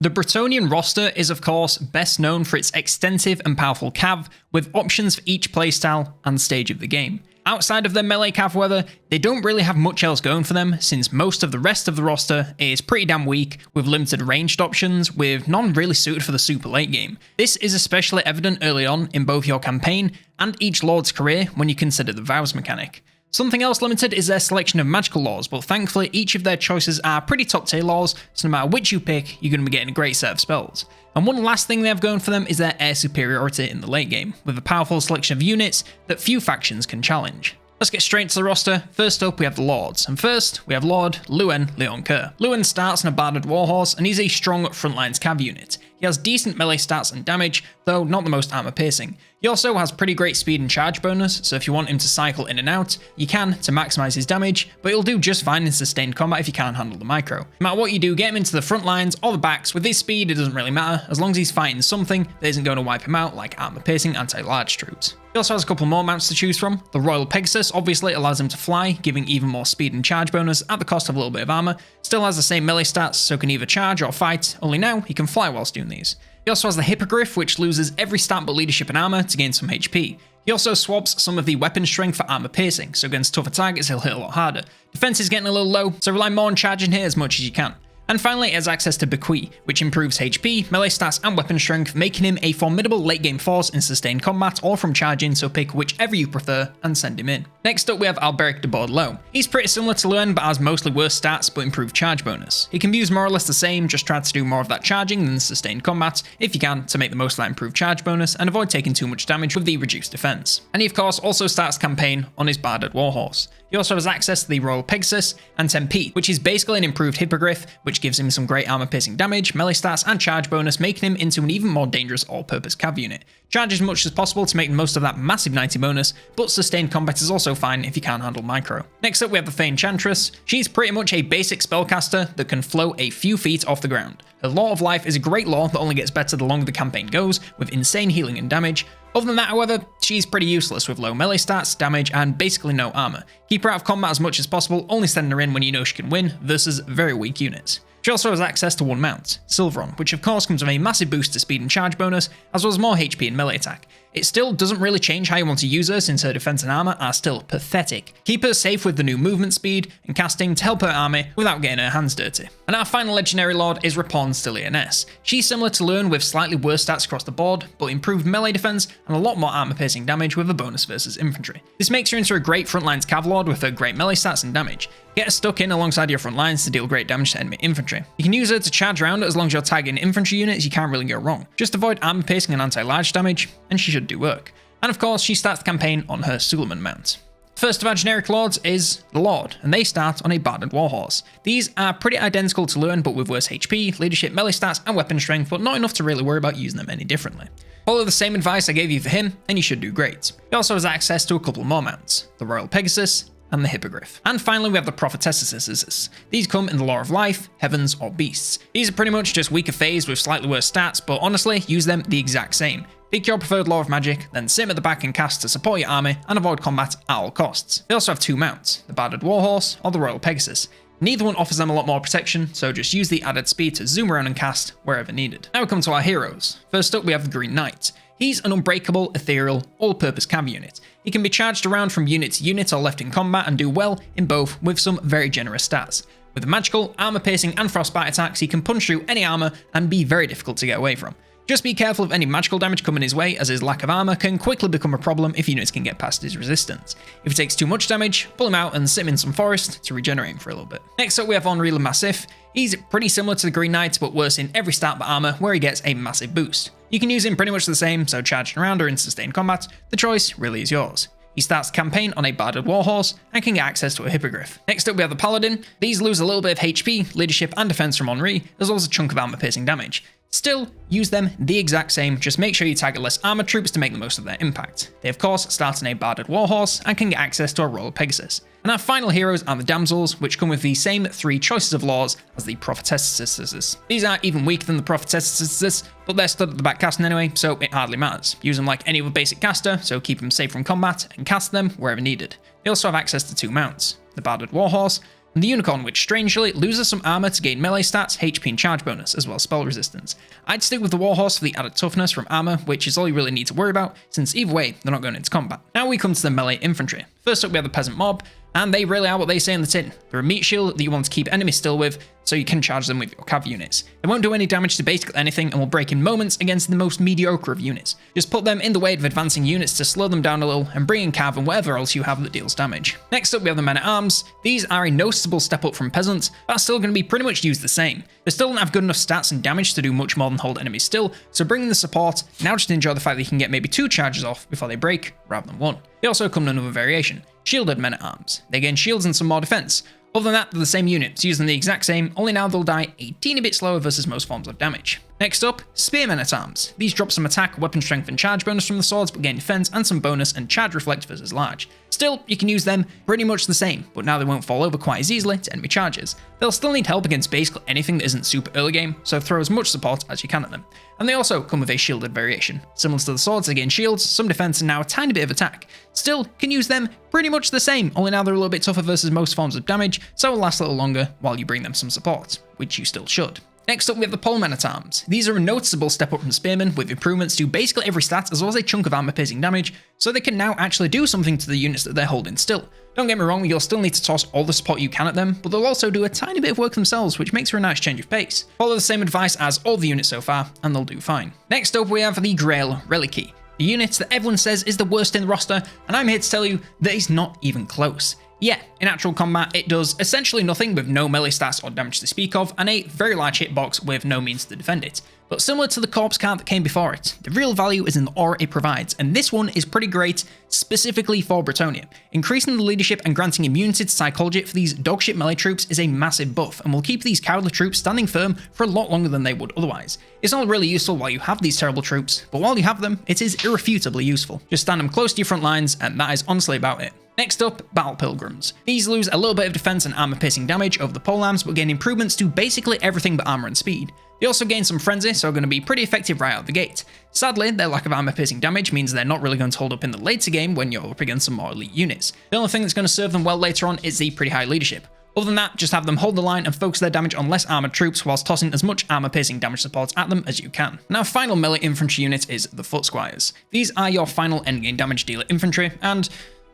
The Bretonnian roster is of course best known for its extensive and powerful cav, with options for each playstyle and stage of the game. Outside of their melee cav however, they don't really have much else going for them, since most of the rest of the roster is pretty damn weak, with limited ranged options, with none really suited for the super late game. This is especially evident early on in both your campaign and each lord's career when you consider the vows mechanic. Something else limited is their selection of magical laws, but thankfully each of their choices are pretty top tier laws, so no matter which you pick, you're going to be getting a great set of spells. And one last thing they have going for them is their air superiority in the late game, with a powerful selection of units that few factions can challenge. Let's get straight to the roster. First up we have the Lords, and first we have Lord Lewin Leon Kerr. Lewin starts on a Barded Warhorse, and he's a strong frontlines cav unit. He has decent melee stats and damage, though not the most armor piercing. He also has pretty great speed and charge bonus, so if you want him to cycle in and out, you can to maximize his damage, but he'll do just fine in sustained combat if you can't handle the micro. No matter what you do, get him into the front lines or the backs. With his speed, it doesn't really matter, as long as he's fighting something that isn't going to wipe him out, like armor piercing anti-large troops. He also has a couple more mounts to choose from. The Royal Pegasus obviously allows him to fly, giving even more speed and charge bonus at the cost of a little bit of armor. Still has the same melee stats, so can either charge or fight, only now he can fly whilst doing these. He also has the Hippogriff, which loses every stat but leadership and armor to gain some HP. He also swaps some of the weapon strength for armor piercing, so against tougher targets he'll hit a lot harder. Defense is getting a little low, so rely more on charging here as much as you can. And finally, it has access to Bequeath, which improves HP, melee stats, and weapon strength, making him a formidable late game force in sustained combat or from charging, so pick whichever you prefer and send him in. Next up we have Alberic de Bordelot. He's pretty similar to Lewin but has mostly worse stats but improved charge bonus. He can be used more or less the same, just try to do more of that charging than sustained combat if you can to make the most of that improved charge bonus and avoid taking too much damage with the reduced defense. And he of course also starts the campaign on his Barded Warhorse. He also has access to the Royal Pegasus and Tempe, which is basically an improved Hippogriff, which gives him some great armor piercing damage, melee stats, and charge bonus, making him into an even more dangerous all-purpose cav unit. Charge as much as possible to make the most of that massive 90 bonus, but sustained combat is also fine if you can't handle micro. Next up we have the Fey Enchantress. She's pretty much a basic spellcaster that can float a few feet off the ground. Her Law of Life is a great law that only gets better the longer the campaign goes, with insane healing and damage. Other than that, however, she's pretty useless with low melee stats, damage, and basically no armor. Keep her out of combat as much as possible, only sending her in when you know she can win, versus very weak units. She also has access to one mount, Silveron, which of course comes with a massive boost to speed and charge bonus, as well as more HP and melee attack. It still doesn't really change how you want to use her, since her defense and armor are still pathetic. Keep her safe with the new movement speed and casting to help her army without getting her hands dirty. And our final legendary lord is Rapon Stillioness. She's similar to Lewin with slightly worse stats across the board, but improved melee defense and a lot more armor piercing damage with a bonus versus infantry. This makes her into a great frontlines cav lord with her great melee stats and damage. Get her stuck in alongside your front lines to deal great damage to enemy infantry. You can use her to charge around as long as you're tagging infantry units, you can't really go wrong. Just avoid armor piercing and anti-large damage, and she should do work. And of course, she starts the campaign on her Suleiman mount. First of our generic lords is the Lord, and they start on a Barded Warhorse. These are pretty identical to Lewin, but with worse HP, leadership, melee stats, and weapon strength, but not enough to really worry about using them any differently. Follow the same advice I gave you for him, and you should do great. He also has access to a couple more mounts, the Royal Pegasus, and the Hippogriff. And finally we have the Prophetesses. These come in the Law of Life, Heavens, or Beasts. These are pretty much just weaker Fays with slightly worse stats, but honestly, use them the exact same. Pick your preferred Law of Magic, then sit him at the back and cast to support your army and avoid combat at all costs. They also have two mounts, the Barded Warhorse or the Royal Pegasus. Neither one offers them a lot more protection, so just use the added speed to zoom around and cast wherever needed. Now we come to our heroes. First up we have the Green Knight. He's an unbreakable, ethereal, all-purpose cav unit. He can be charged around from unit to unit or left in combat and do well in both with some very generous stats. With magical, armor-piercing and frostbite attacks, he can punch through any armor and be very difficult to get away from. Just be careful of any magical damage coming his way, as his lack of armor can quickly become a problem if units can get past his resistance. If he takes too much damage, pull him out and sit him in some forest to regenerate him for a little bit. Next up we have Henri le Massif. He's pretty similar to the Green Knight, but worse in every stat but armor, where he gets a massive boost. You can use him pretty much the same, so charging around or in sustained combat, the choice really is yours. He starts the campaign on a Barded Warhorse and can get access to a Hippogriff. Next up we have the Paladin. These lose a little bit of HP, leadership and defense from Henri, as well as a chunk of armor piercing damage. Still, use them the exact same, just make sure you target less armored troops to make the most of their impact. They of course start on a Barded Warhorse and can get access to a Royal Pegasus. And our final heroes are the Damsels, which come with the same three choices of laws as the Prophetesses. These are even weaker than the Prophetesses, but they're stood at the back casting anyway, so it hardly matters. Use them like any other basic caster, so keep them safe from combat and cast them wherever needed. They also have access to two mounts, the Barded Warhorse and the Unicorn, which strangely loses some armor to gain melee stats, HP and charge bonus, as well as spell resistance. I'd stick with the Warhorse for the added toughness from armor, which is all you really need to worry about, since either way, they're not going into combat. Now we come to the melee infantry. First up we have the Peasant Mob, and they really are what they say in the tin. They're a meat shield that you want to keep enemies still with, so you can charge them with your cav units. They won't do any damage to basically anything and will break in moments against the most mediocre of units. Just put them in the way of advancing units to slow them down a little and bring in cav and whatever else you have that deals damage. Next up we have the Men-at-Arms. These are a noticeable step up from Peasants, but are still going to be pretty much used the same. They still don't have good enough stats and damage to do much more than hold enemies still, so bring in the support. Now just enjoy the fact that you can get maybe 2 charges off before they break, rather than 1. They also come to another variation, Shielded Men-at-Arms. They gain shields and some more defense. Other than that, they're the same unit, so use them the exact same, only now they'll die a teeny bit slower versus most forms of damage. Next up, Spearmen-at-Arms. These drop some attack, weapon strength and charge bonus from the swords, but gain defense and some bonus and charge reflect versus large. Still, you can use them pretty much the same, but now they won't fall over quite as easily to enemy charges. They'll still need help against basically anything that isn't super early game, so throw as much support as you can at them. And they also come with a shielded variation. Similar to the swords, they gain shields, some defense and now a tiny bit of attack. Still, can use them pretty much the same, only now they're a little bit tougher versus most forms of damage, so will last a little longer while you bring them some support, which you still should. Next up we have the Polemen-at-Arms. These are a noticeable step up from Spearmen with improvements to basically every stat as well as a chunk of armor piercing damage, so they can now actually do something to the units that they're holding still. Don't get me wrong, you'll still need to toss all the support you can at them, but they'll also do a tiny bit of work themselves, which makes for a nice change of pace. Follow the same advice as all the units so far, and they'll do fine. Next up we have the Grail Reliquy. The unit that everyone says is the worst in the roster, and I'm here to tell you that it's not even close. Yeah, in actual combat, it does essentially nothing with no melee stats or damage to speak of, and a very large hitbox with no means to defend it. But similar to the corpse card that came before it, the real value is in the aura it provides, and this one is pretty great specifically for Bretonnia. Increasing the leadership and granting immunity to psychology for these dogshit melee troops is a massive buff, and will keep these cowardly troops standing firm for a lot longer than they would otherwise. It's not really useful while you have these terrible troops, but while you have them, it is irrefutably useful. Just stand them close to your front lines, and that is honestly about it. Next up, Battle Pilgrims. These lose a little bit of defense and armor piercing damage over the polearms, but gain improvements to basically everything but armor and speed. They also gain some frenzy, so are going to be pretty effective right out the gate. Sadly, their lack of armor piercing damage means they're not really going to hold up in the later game when you're up against some more elite units. The only thing that's going to serve them well later on is the pretty high leadership. Other than that, just have them hold the line and focus their damage on less armored troops whilst tossing as much armor piercing damage support at them as you can. Now, final melee infantry unit is the Foot Squires. These are your final endgame damage dealer infantry, and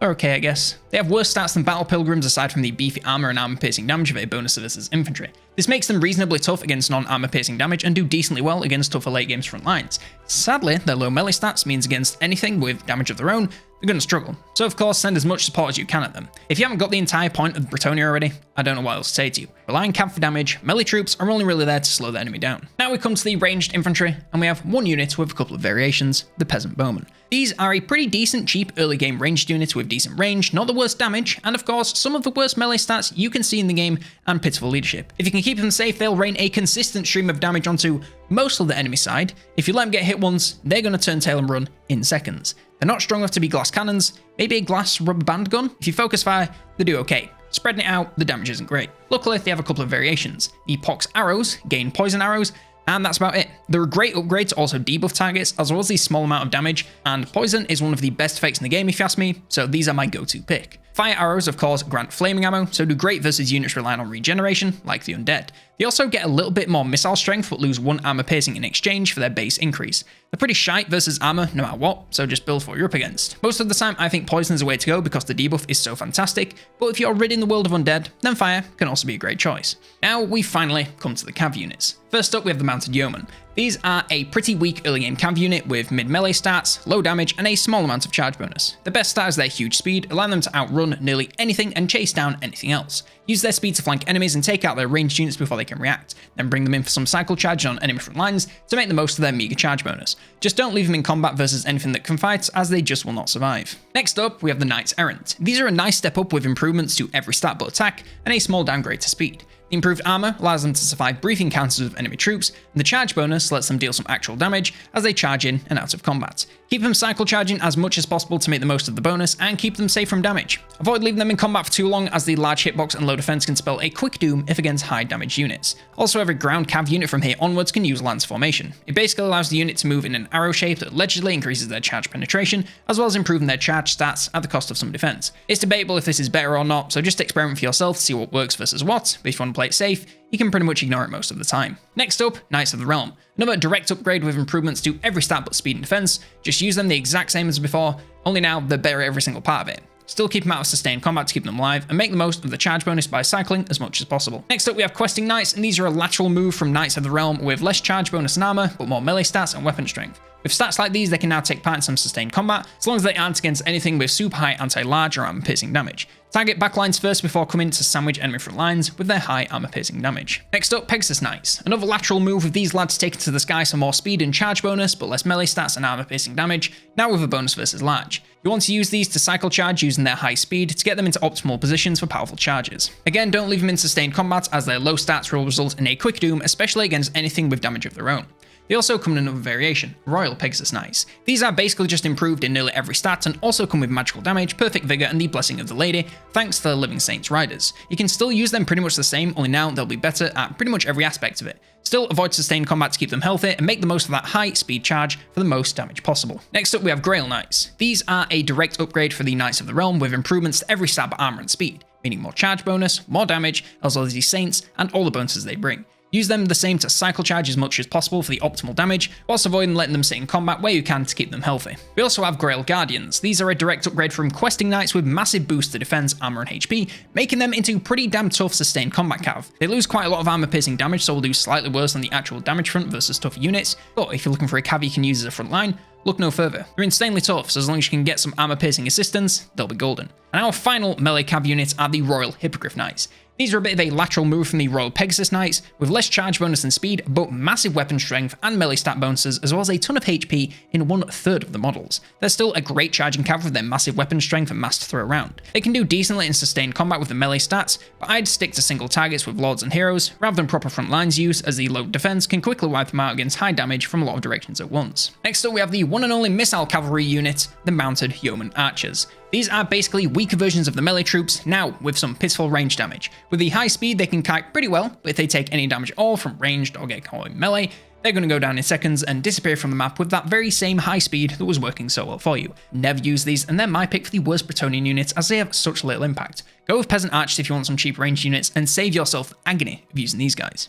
okay, I guess. They have worse stats than Battle Pilgrims aside from the beefy armor and armor piercing damage with a bonus versus infantry. This makes them reasonably tough against non-armor piercing damage and do decently well against tougher late games front lines. Sadly, their low melee stats means against anything with damage of their own, they're going to struggle. So of course, send as much support as you can at them. If you haven't got the entire point of Bretonnia already, I don't know what else to say to you. Rely on cav for damage, melee troops are only really there to slow the enemy down. Now we come to the ranged infantry, and we have one unit with a couple of variations, the Peasant Bowmen. These are a pretty decent, cheap early game ranged unit with decent range, not the worst damage, and of course, some of the worst melee stats you can see in the game, and pitiful leadership. If you can keep them safe, they'll rain a consistent stream of damage onto most of the enemy side. If you let them get hit once, they're going to turn tail and run in seconds. They're not strong enough to be glass cannons, maybe a glass rubber band gun. If you focus fire, they do okay. Spreading it out, the damage isn't great. Luckily, they have a couple of variations. The Pox arrows gain poison arrows, and that's about it. They're a great upgrade to also debuff targets, as well as the small amount of damage, and poison is one of the best effects in the game if you ask me, so these are my go-to pick. Fire arrows, of course, grant flaming ammo, so do great versus units relying on regeneration, like the undead. They also get a little bit more missile strength, but lose 1 armor piercing in exchange for their base increase. They're pretty shite versus armor no matter what, so just build for what you're up against. Most of the time, I think poison is the way to go because the debuff is so fantastic, but if you're ridding the world of undead, then fire can also be a great choice. Now we finally come to the cav units. First up, we have the Mounted Yeomen. These are a pretty weak early game cav unit with mid-melee stats, low damage, and a small amount of charge bonus. The best stat is their huge speed, allowing them to outrun nearly anything and chase down anything else. Use their speed to flank enemies and take out their ranged units before they can react, then bring them in for some cycle charge on enemy front lines to make the most of their meager charge bonus. Just don't leave them in combat versus anything that can fight, as they just will not survive. Next up, we have the Knights Errant. These are a nice step up with improvements to every stat but attack, and a small downgrade to speed. The improved armor allows them to survive brief encounters with enemy troops, and the charge bonus lets them deal some actual damage as they charge in and out of combat. Keep them cycle charging as much as possible to make the most of the bonus, and keep them safe from damage. Avoid leaving them in combat for too long, as the large hitbox and low defense can spell a quick doom if against high damage units. Also, every ground cav unit from here onwards can use lance formation. It basically allows the unit to move in an arrow shape that allegedly increases their charge penetration, as well as improving their charge stats at the cost of some defense. It's debatable if this is better or not, so just experiment for yourself to see what works versus what, but if you want to play it safe, you can pretty much ignore it most of the time. Next up, Knights of the Realm. Another direct upgrade with improvements to every stat but speed and defense. Just use them the exact same as before, only now they're better at every single part of it. Still keep them out of sustained combat to keep them alive, and make the most of the charge bonus by cycling as much as possible. Next up we have Questing Knights, and these are a lateral move from Knights of the Realm with less charge bonus and armor, but more melee stats and weapon strength. With stats like these, they can now take part in some sustained combat, as long as they aren't against anything with super high anti-large or armor-piercing damage. Target backlines first before coming to sandwich enemy front lines with their high armor-piercing damage. Next up, Pegasus Knights. Another lateral move with these lads taken to the sky some more speed and charge bonus, but less melee stats and armor-piercing damage, now with a bonus versus large. You want to use these to cycle charge using their high speed to get them into optimal positions for powerful charges. Again, don't leave them in sustained combat, as their low stats will result in a quick doom, especially against anything with damage of their own. They also come in another variation, Royal Pegasus Knights. These are basically just improved in nearly every stat, and also come with magical damage, perfect vigor, and the blessing of the lady, thanks to the Living Saints riders. You can still use them pretty much the same, only now they'll be better at pretty much every aspect of it. Still, avoid sustained combat to keep them healthy, and make the most of that high speed charge for the most damage possible. Next up we have Grail Knights. These are a direct upgrade for the Knights of the Realm with improvements to every stat but armor and speed, meaning more charge bonus, more damage, as well as these saints, and all the bonuses they bring. Use them the same to cycle charge as much as possible for the optimal damage, whilst avoiding letting them sit in combat where you can to keep them healthy. We also have Grail Guardians. These are a direct upgrade from Questing Knights with massive boost to defense, armor, and HP, making them into pretty damn tough sustained combat cav. They lose quite a lot of armor piercing damage, so will do slightly worse on the actual damage front versus tougher units, but if you're looking for a cav you can use as a front line, look no further. They're insanely tough, so as long as you can get some armor piercing assistance, they'll be golden. And our final melee cav units are the Royal Hippogriff Knights. These are a bit of a lateral move from the Royal Pegasus Knights, with less charge bonus and speed, but massive weapon strength and melee stat bonuses, as well as a ton of HP in 1/3 of the models. They're still a great charging cav with their massive weapon strength and mass to throw around. They can do decently in sustained combat with the melee stats, but I'd stick to single targets with Lords and Heroes, rather than proper front lines use, as the low defense can quickly wipe them out against high damage from a lot of directions at once. Next up we have the one and only missile cavalry unit, the Mounted Yeoman Archers. These are basically weaker versions of the melee troops, now with some pitiful range damage. With the high speed they can kite pretty well, but if they take any damage at all from ranged or get caught in melee, they're going to go down in seconds and disappear from the map with that very same high speed that was working so well for you. Never use these, and they're my pick for the worst Bretonnian units, as they have such little impact. Go with Peasant Archers if you want some cheap ranged units, and save yourself the agony of using these guys.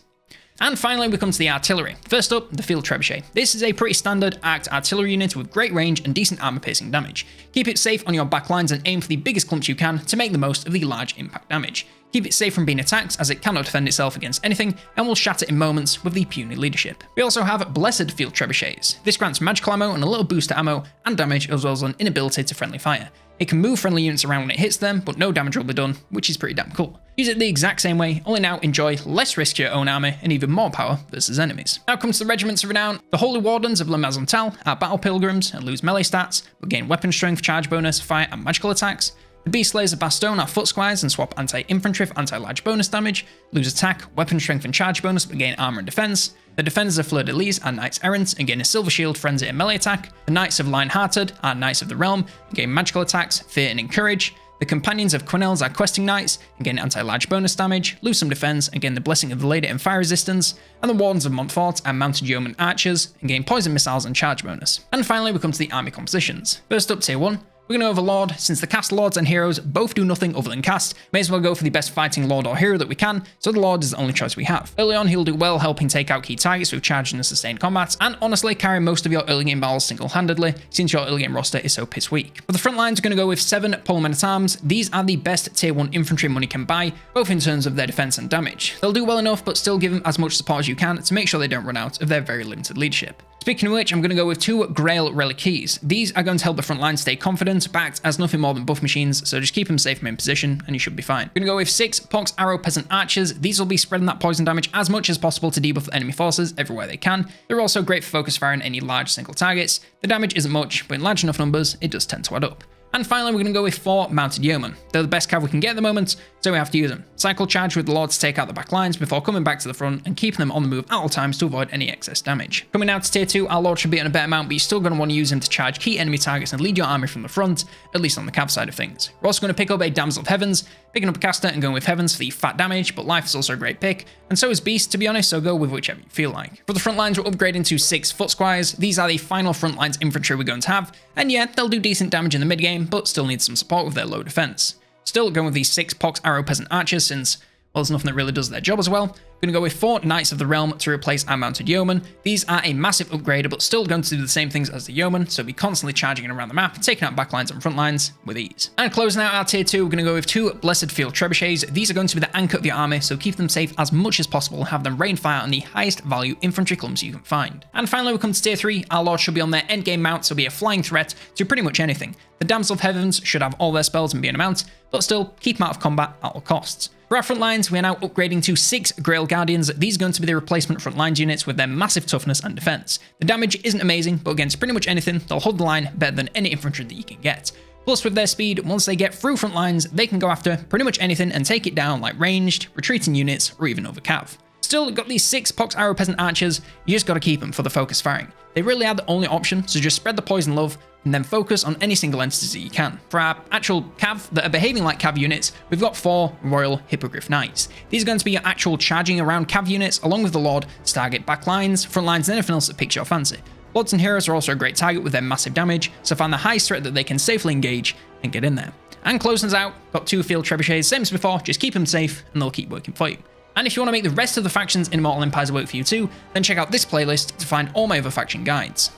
And finally we come to the artillery. First up, the Field Trebuchet. This is a pretty standard arced artillery unit with great range and decent armor piercing damage. Keep it safe on your backlines and aim for the biggest clumps you can to make the most of the large impact damage. Keep it safe from being attacked, as it cannot defend itself against anything and will shatter in moments with the puny leadership. We also have Blessed Field Trebuchets. This grants magical ammo and a little boost to ammo and damage, as well as an inability to friendly fire. It can move friendly units around when it hits them, but no damage will be done, which is pretty damn cool. Use it the exact same way, only now enjoy less risk to your own army and even more power versus enemies. Now comes the Regiments of Renown. The Holy Wardens of Le Mazontal are battle pilgrims and lose melee stats, but gain weapon strength, charge bonus, fire, and magical attacks. The Beast Slayers of Bastogne are foot squires and swap anti-infantry for anti-large bonus damage, lose attack, weapon strength, and charge bonus, but gain armor and defense. The Defenders of Fleur-de-Lis are Knights Errant and gain a Silver Shield, Frenzy, and melee attack. The Knights of Lion-Hearted are Knights of the Realm and gain magical attacks, fear, and encourage. The Companions of Quenelles are Questing Knights and gain anti-large bonus damage, lose some defense, and gain the Blessing of the Lady and fire resistance. And the Wardens of Montfort are Mounted Yeoman Archers and gain poison missiles and charge bonus. And finally we come to the army compositions. First up, Tier 1. We're going to Overlord. Since the cast Lords and Heroes both do nothing other than cast, may as well go for the best fighting Lord or Hero that we can, so the Lord is the only choice we have. Early on he'll do well helping take out key targets with charging and sustained combat, and honestly carry most of your early game battles single-handedly, since your early game roster is so piss weak. For the front lines, we're going to go with 7 Pole Men at Arms. These are the best Tier 1 infantry money can buy, both in terms of their defense and damage. They'll do well enough, but still give them as much support as you can to make sure they don't run out of their very limited leadership. Speaking of which, I'm going to go with 2 Grail Relic Keys. These are going to help the front line stay confident, backed as nothing more than buff machines, so just keep them safe from in position and you should be fine. I'm going to go with 6 Pox Arrow Peasant Archers. These will be spreading that poison damage as much as possible to debuff enemy forces everywhere they can. They're also great for focus fire on any large single targets. The damage isn't much, but in large enough numbers, it does tend to add up. And finally, we're going to go with 4 Mounted Yeomen. They're the best cav we can get at the moment, so we have to use them. Cycle charge with the Lord to take out the back lines before coming back to the front and keeping them on the move at all times to avoid any excess damage. Coming now to tier 2, our Lord should be on a better mount, but you're still going to want to use him to charge key enemy targets and lead your army from the front, at least on the Cav side of things. We're also going to pick up a Damsel of Heavens, picking up a caster and going with Heavens for the fat damage, but life is also a great pick, and so is Beast to be honest, so go with whichever you feel like. For the front lines, we're upgrading to 6 foot squires. These are the final front lines infantry we're going to have, and yeah, they'll do decent damage in the mid game, but still need some support with their low defense. Still going with these 6 Pox Arrow Peasant Archers since, well, there's nothing that really does their job as well. Going to go with 4 Knights of the Realm to replace our Mounted Yeomen. These are a massive upgrade, but still going to do the same things as the Yeomen, so be constantly charging around the map, taking out backlines and front lines with ease. And closing out our tier 2, we're going to go with 2 Blessed Field Trebuchets. These are going to be the anchor of your army, so keep them safe as much as possible, have them rain fire on the highest value infantry clumps you can find. And finally we come to tier 3, our Lord should be on their endgame mount, so be a flying threat to pretty much anything. The Damsel of Heavens should have all their spells and be in a mount, but still keep them out of combat at all costs. For our front lines, we are now upgrading to 6 Grail Guardians. These are going to be the replacement front lines units with their massive toughness and defense. The damage isn't amazing, but against pretty much anything, they'll hold the line better than any infantry that you can get. Plus with their speed, once they get through front lines, they can go after pretty much anything and take it down like ranged, retreating units, or even over cav. Still got these 6 Pox Arrow Peasant Archers, you just gotta keep them for the focus firing. They really are the only option, so just spread the poison love and then focus on any single entities that you can. For our actual cav that are behaving like cav units, we've got 4 Royal Hippogriff Knights. These are going to be your actual charging around cav units along with the Lord to target back lines, front lines, and anything else that piques your fancy. Lords and Heroes are also a great target with their massive damage, so find the highest threat that they can safely engage and get in there. And closing us out, got 2 Field Trebuchets, same as before, just keep them safe and they'll keep working for you. And if you want to make the rest of the factions in Immortal Empires work for you too, then check out this playlist to find all my other faction guides.